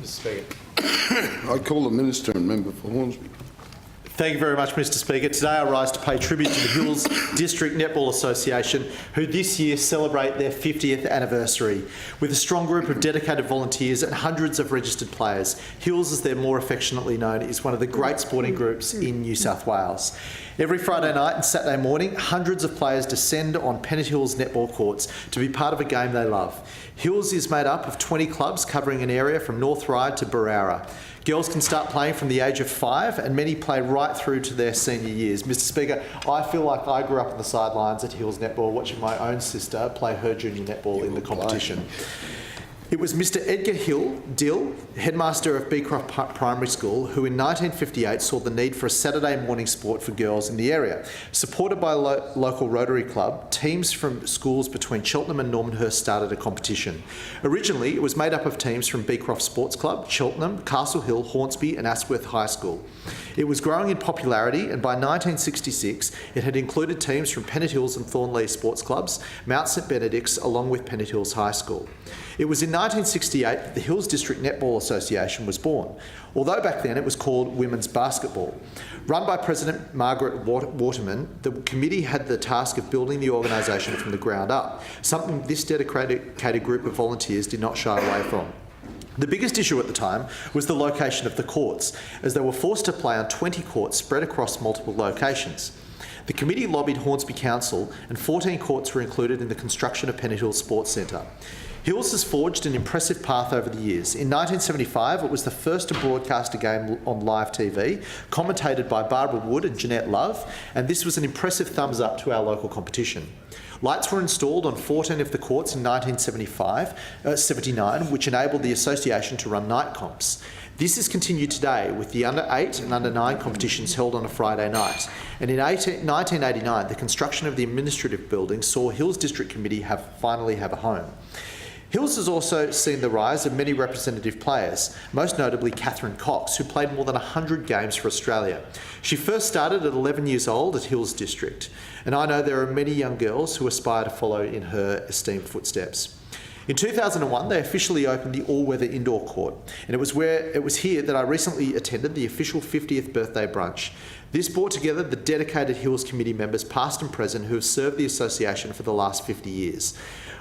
Mr Speaker. I call the Minister and Member for Hornsby. Thank you very much, Mr Speaker. Today I rise to pay tribute to the Hills District Netball Association, who this year celebrate their 50th anniversary. With a strong group of dedicated volunteers and hundreds of registered players, Hills, as they're more affectionately known, is one of the great sporting groups in New South Wales. Every Friday night and Saturday morning, hundreds of players descend on Pennant Hills netball courts to be part of a game they love. Hills is made up of 20 clubs covering an area from North Ryde to Barara. Girls can start playing from the age of 5 and many play right through to their senior years. Mr Speaker, I feel like I grew up on the sidelines at Hills Netball watching my own sister play her junior netball in the competition. It was Mr Edgar Dill, headmaster of Beecroft Primary School, who in 1958 saw the need for a Saturday morning sport for girls in the area. Supported by a local Rotary Club, teams from schools between Cheltenham and Normanhurst started a competition. Originally, it was made up of teams from Beecroft Sports Club, Cheltenham, Castle Hill, Hornsby and Asquith High School. It was growing in popularity, and by 1966 it had included teams from Pennant Hills and Thornlea Sports Clubs, Mount St Benedict's along with Pennant Hills High School. It was in 1968 that the Hills District Netball Association was born, although back then it was called Women's Basketball. Run by President Margaret Waterman, the committee had the task of building the organisation from the ground up, something this dedicated group of volunteers did not shy away from. The biggest issue at the time was the location of the courts, as they were forced to play on 20 courts spread across multiple locations. The committee lobbied Hornsby Council, and 14 courts were included in the construction of Pennant Hills Sports Centre. Hills has forged an impressive path over the years. In 1975, it was the first to broadcast a game on live TV, commentated by Barbara Wood and Jeanette Love, and this was an impressive thumbs up to our local competition. Lights were installed on 14 of the courts in 1979, which enabled the association to run night comps. This is continued today with the under 8 and under 9 competitions held on a Friday night. And in 1989, the construction of the administrative building saw Hills District Committee finally have a home. Hills has also seen the rise of many representative players, most notably Catherine Cox, who played more than 100 games for Australia. She first started at 11 years old at Hills District, and I know there are many young girls who aspire to follow in her esteemed footsteps. In 2001, they officially opened the all-weather indoor court, and it was here that I recently attended the official 50th birthday brunch. This brought together the dedicated Hills committee members, past and present, who have served the association for the last 50 years.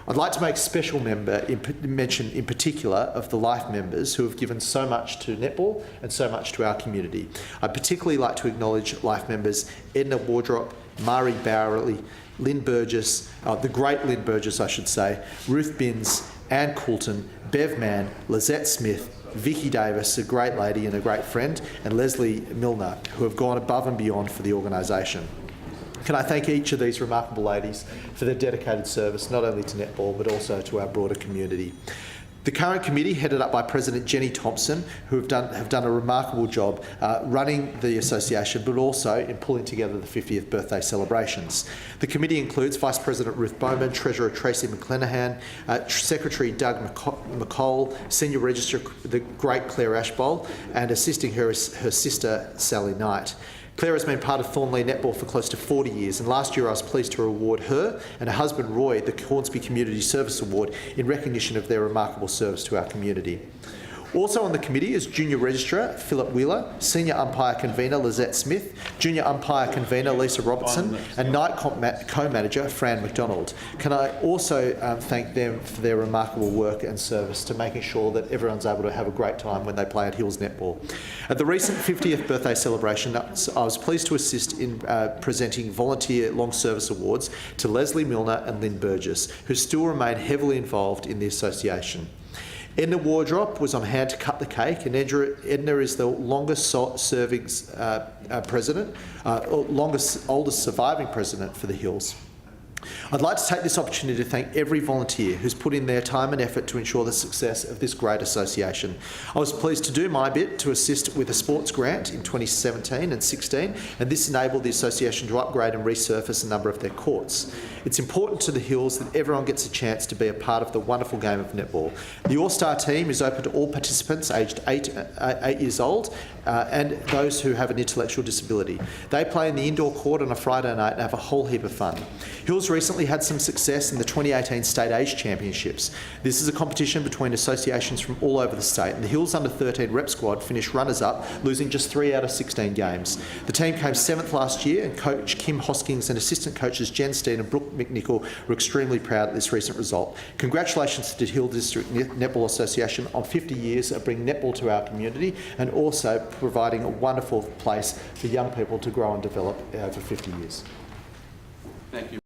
I'd like to make special mention in particular of the life members who have given so much to netball and so much to our community. I'd particularly like to acknowledge life members Edna Wardrop, Mari Bowerley, Lynn Burgess, the great Lynn Burgess I should say, Ruth Binns, Anne Coulton, Bev Mann, Lizette Smith, Vicky Davis, a great lady and a great friend, and Leslie Milner, who have gone above and beyond for the organisation. Can I thank each of these remarkable ladies for their dedicated service, not only to netball, but also to our broader community. The current committee, headed up by President Jenny Thompson, who have done a remarkable job running the association, but also in pulling together the 50th birthday celebrations. The committee includes Vice President Ruth Bowman, Treasurer Tracy McClenahan, Secretary Doug McCall, Senior Registrar the great Claire Ashbold, and assisting her is her sister Sally Knight. Claire has been part of Thornlea Netball for close to 40 years, and last year I was pleased to award her and her husband Roy the Hornsby Community Service Award in recognition of their remarkable service to our community. Also on the committee is Junior Registrar Philip Wheeler, Senior Umpire Convener Lizette Smith, Junior Umpire Convener Lisa Robertson, and Night Co-Manager Fran McDonald. Can I also thank them for their remarkable work and service to making sure that everyone's able to have a great time when they play at Hills Netball. At the recent 50th birthday celebration, I was pleased to assist in presenting Volunteer Long Service Awards to Leslie Milner and Lynn Burgess, who still remain heavily involved in the association. Edna Wardrop was on hand to cut the cake, and Edna is the longest serving president, oldest surviving president for the Hills. I'd like to take this opportunity to thank every volunteer who's put in their time and effort to ensure the success of this great association. I was pleased to do my bit to assist with a sports grant in 2017 and 16, and this enabled the association to upgrade and resurface a number of their courts. It's important to the Hills that everyone gets a chance to be a part of the wonderful game of netball. The All-Star team is open to all participants aged 8 years old and those who have an intellectual disability. They play in the indoor court on a Friday night and have a whole heap of fun. Hills recently had some success in the 2018 State Age Championships. This is a competition between associations from all over the state, and the Hills Under-13 rep squad finished runners-up, losing just 3 out of 16 games. The team came 7th last year, and coach Kim Hoskins and assistant coaches Jen Steen and Brooke McNichol were extremely proud of this recent result. Congratulations to the Hills District Netball Association on 50 years of bringing netball to our community and also providing a wonderful place for young people to grow and develop over 50 years. Thank you.